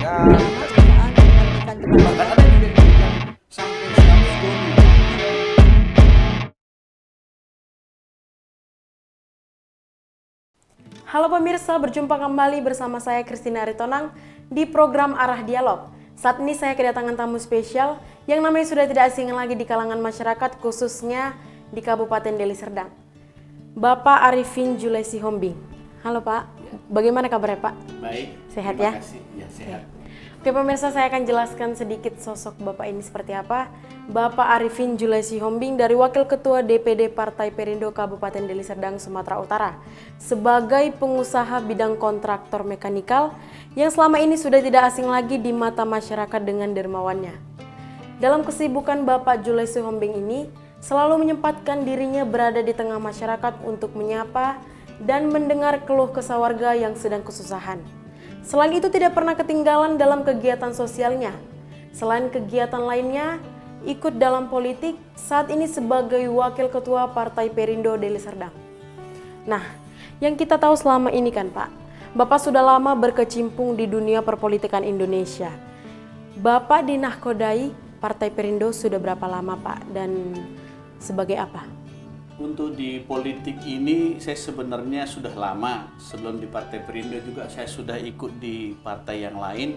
perusahaan memberikan kepada Bahkan ada juga yang memberikan sampai 100 goni. Halo pemirsa, berjumpa kembali bersama saya Christina Aritonang di program Arah Dialog. Saat ini saya kedatangan tamu spesial yang namanya sudah tidak asing lagi di kalangan masyarakat, khususnya di Kabupaten Deli Serdang. Bapak Arifin Julesi Hombing. Halo Pak, bagaimana kabarnya Pak? Baik. Sehat terima ya? kasih. Ya, sehat. Oke pemirsa, saya akan jelaskan sedikit sosok Bapak ini seperti apa. Bapak Arifin Julesi Hombing dari Wakil Ketua DPD Partai Perindo Kabupaten Deli Serdang, Sumatera Utara, sebagai pengusaha bidang kontraktor mekanikal yang selama ini sudah tidak asing lagi di mata masyarakat dengan dermawannya. Dalam kesibukan Bapak Julesi Hombing ini, selalu menyempatkan dirinya berada di tengah masyarakat untuk menyapa dan mendengar keluh kesah warga yang sedang kesusahan. Selain itu tidak pernah ketinggalan dalam kegiatan sosialnya. Selain kegiatan lainnya, ikut dalam politik, saat ini sebagai Wakil Ketua Partai Perindo Deli Serdang. Nah, yang kita tahu selama ini kan Pak, Bapak sudah lama berkecimpung di dunia perpolitikan Indonesia. Bapak dinahkodai Partai Perindo sudah berapa lama Pak, dan sebagai apa? Untuk di politik ini saya sebenarnya sudah lama. Sebelum di Partai Perindo juga saya sudah ikut di partai yang lain.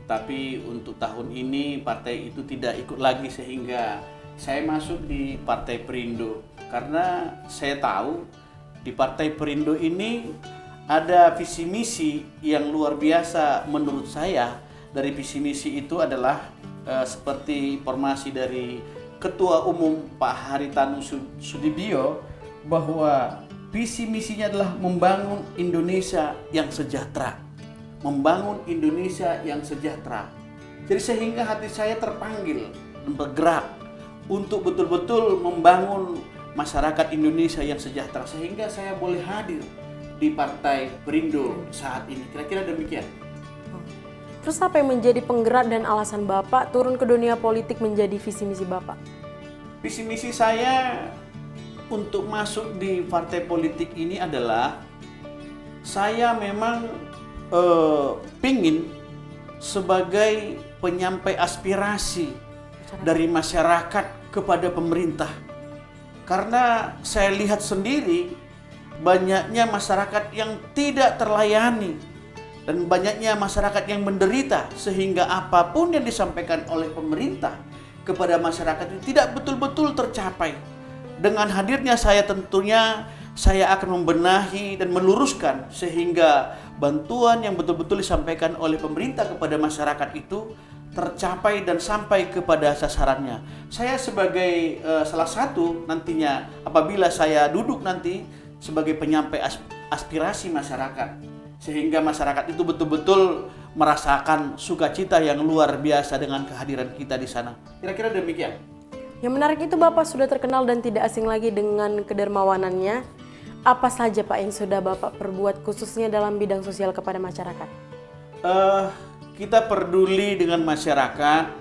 Tapi untuk tahun ini partai itu tidak ikut lagi sehingga saya masuk di Partai Perindo. Karena saya tahu di Partai Perindo ini ada visi misi yang luar biasa menurut saya. Dari visi misi itu adalah seperti informasi dari Ketua Umum Pak Haritanu Sudibyo bahwa visi misinya adalah membangun Indonesia yang sejahtera. Membangun Indonesia yang sejahtera. Jadi sehingga hati saya terpanggil dan bergerak untuk betul-betul membangun masyarakat Indonesia yang sejahtera. Sehingga saya boleh hadir di Partai Perindo saat ini. Kira-kira demikian. Terus apa yang menjadi penggerak dan alasan Bapak turun ke dunia politik menjadi visi misi Bapak? Visi misi saya untuk masuk di partai politik ini adalah saya memang pingin sebagai penyampai aspirasi dari masyarakat kepada pemerintah. Karena saya lihat sendiri banyaknya masyarakat yang tidak terlayani. Dan banyaknya masyarakat yang menderita sehingga apapun yang disampaikan oleh pemerintah kepada masyarakat itu tidak betul-betul tercapai. Dengan hadirnya saya tentunya saya akan membenahi dan meluruskan sehingga bantuan yang betul-betul disampaikan oleh pemerintah kepada masyarakat itu tercapai dan sampai kepada sasarannya. Saya sebagai salah satu nantinya apabila saya duduk nanti sebagai penyampai aspirasi masyarakat. Sehingga masyarakat itu betul-betul merasakan sukacita yang luar biasa dengan kehadiran kita di sana. Kira-kira demikian. Yang menarik itu Bapak sudah terkenal dan tidak asing lagi dengan kedermawanannya. Apa saja Pak yang sudah Bapak perbuat khususnya dalam bidang sosial kepada masyarakat? Kita peduli dengan masyarakat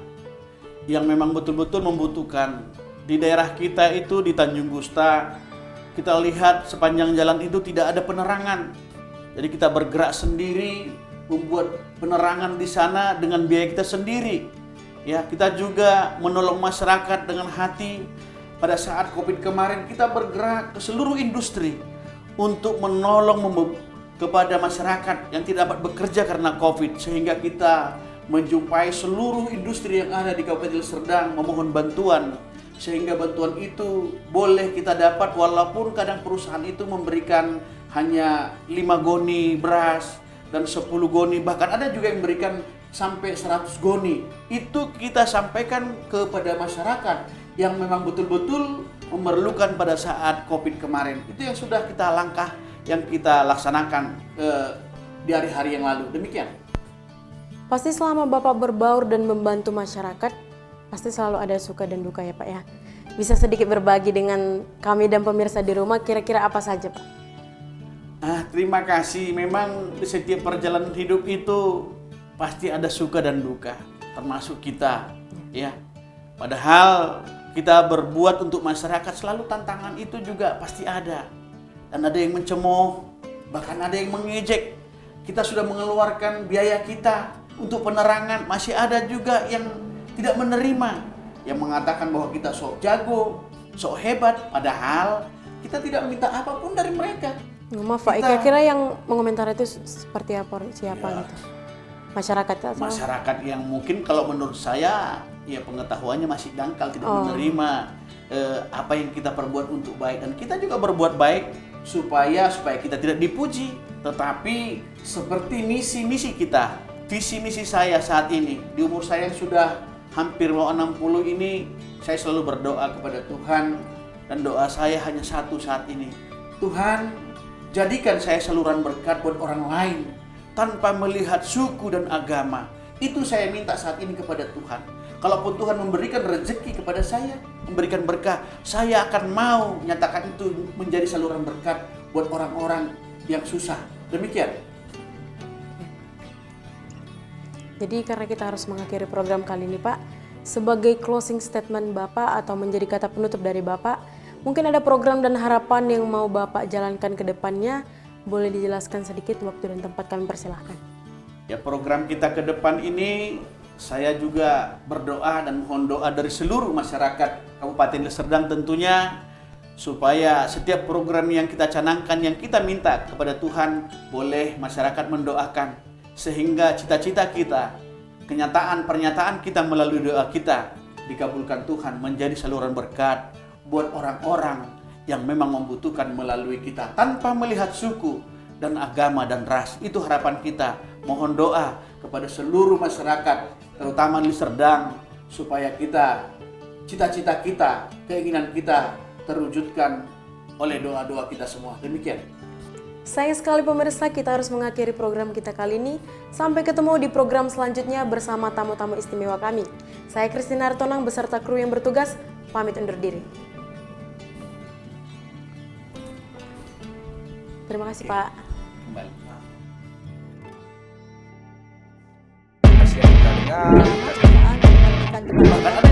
yang memang betul-betul membutuhkan. Di daerah kita itu di Tanjung Gusta, kita lihat sepanjang jalan itu tidak ada penerangan. Jadi kita bergerak sendiri, membuat penerangan di sana dengan biaya kita sendiri. Ya, kita juga menolong masyarakat dengan hati. Pada saat Covid kemarin kita bergerak ke seluruh industri untuk menolong kepada masyarakat yang tidak dapat bekerja karena Covid, sehingga kita menjumpai seluruh industri yang ada di Kabupaten Deli Serdang memohon bantuan, sehingga bantuan itu boleh kita dapat walaupun kadang perusahaan itu memberikan hanya 5 goni beras dan 10 goni, bahkan ada juga yang memberikan sampai 100 goni. Itu kita sampaikan kepada masyarakat yang memang betul-betul memerlukan pada saat Covid kemarin. Itu yang sudah kita langkah yang kita laksanakan di hari-hari yang lalu. Demikian. Pasti selama Bapak berbaur dan membantu masyarakat, pasti selalu ada suka dan duka ya Pak ya. Bisa sedikit berbagi dengan kami dan pemirsa di rumah, kira-kira apa saja Pak? Terima kasih. Memang di setiap perjalanan hidup itu pasti ada suka dan duka, termasuk kita, ya. Padahal kita berbuat untuk masyarakat, selalu tantangan itu juga pasti ada. Dan ada yang mencemooh, bahkan ada yang mengejek. Kita sudah mengeluarkan biaya kita untuk penerangan. Masih ada juga yang tidak menerima, yang mengatakan bahwa kita sok jago, sok hebat, padahal kita tidak minta apapun dari mereka. Maaf Pak, kira-kira yang mengomentari itu seperti apa, siapa Ya, gitu? Masyarakat atau? masyarakat yang mungkin kalau menurut saya ya pengetahuannya masih dangkal, tidak menerima apa yang kita perbuat untuk baik, dan kita juga berbuat baik supaya kita tidak dipuji, tetapi seperti misi kita, visi misi saya saat ini di umur saya yang sudah hampir mau 60 ini, saya selalu berdoa kepada Tuhan, dan doa saya hanya satu saat ini: Tuhan, jadikan saya saluran berkat buat orang lain tanpa melihat suku dan agama. Itu saya minta saat ini kepada Tuhan. Kalaupun Tuhan memberikan rezeki kepada saya, memberikan berkah, saya akan mau nyatakan itu menjadi saluran berkat buat orang-orang yang susah. Demikian. Jadi karena kita harus mengakhiri program kali ini Pak, sebagai closing statement Bapak atau menjadi kata penutup dari Bapak, mungkin ada program dan harapan yang mau Bapak jalankan ke depannya, boleh dijelaskan sedikit, waktu dan tempat kami persilahkan. Ya, program kita ke depan ini, saya juga berdoa dan mohon doa dari seluruh masyarakat Kabupaten Deli Serdang tentunya, supaya setiap program yang kita canangkan, yang kita minta kepada Tuhan, boleh masyarakat mendoakan, sehingga cita-cita kita, kenyataan pernyataan kita melalui doa kita dikabulkan Tuhan menjadi saluran berkat buat orang-orang yang memang membutuhkan melalui kita tanpa melihat suku dan agama dan ras. Itu harapan kita. Mohon doa kepada seluruh masyarakat, terutama Deli Serdang, supaya kita, cita-cita kita, keinginan kita terwujudkan oleh doa-doa kita semua. Demikian. Sayang sekali pemirsa, kita harus mengakhiri program kita kali ini. Sampai ketemu di program selanjutnya bersama tamu-tamu istimewa kami. Saya Christina Artonang beserta kru yang bertugas, pamit undur diri. Terima kasih Pak. Kembali. Masih ada